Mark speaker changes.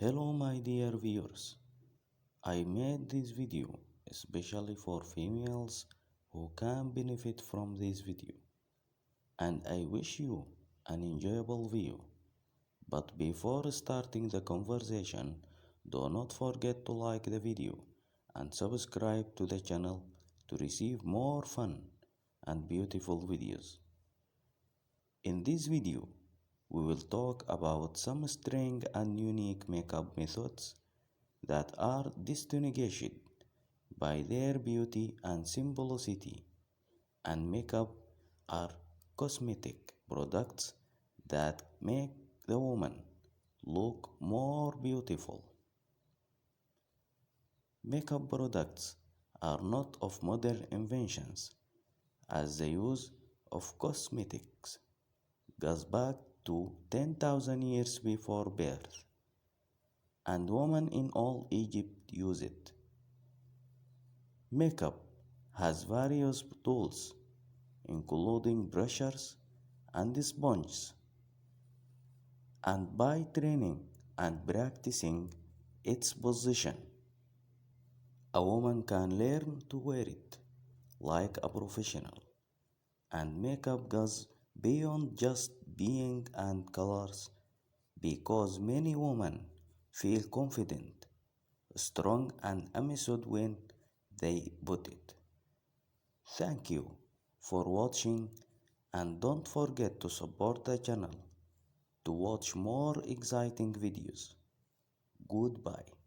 Speaker 1: Hello my dear viewers, I made this video especially for females who can benefit from this video, and I wish you an enjoyable view. But before starting the conversation, do not forget to like the video and subscribe to the channel to receive more fun and beautiful videos. In this video, we will talk about some strange and unique makeup methods that are distinguished by their beauty and simplicity, and makeup are cosmetic products that make the woman look more beautiful. Makeup products are not of modern inventions, as the use of cosmetics goes back to 10,000 years before birth, and women in all Egypt use it. Makeup has various tools, including brushes and sponges, and by training and practicing its position, a woman can learn to wear it like a professional. And makeup goes beyond just being and colors, because many women feel confident, strong, and amazed when they put it. Thank you for watching, and don't forget to support the channel to watch more exciting videos. Goodbye.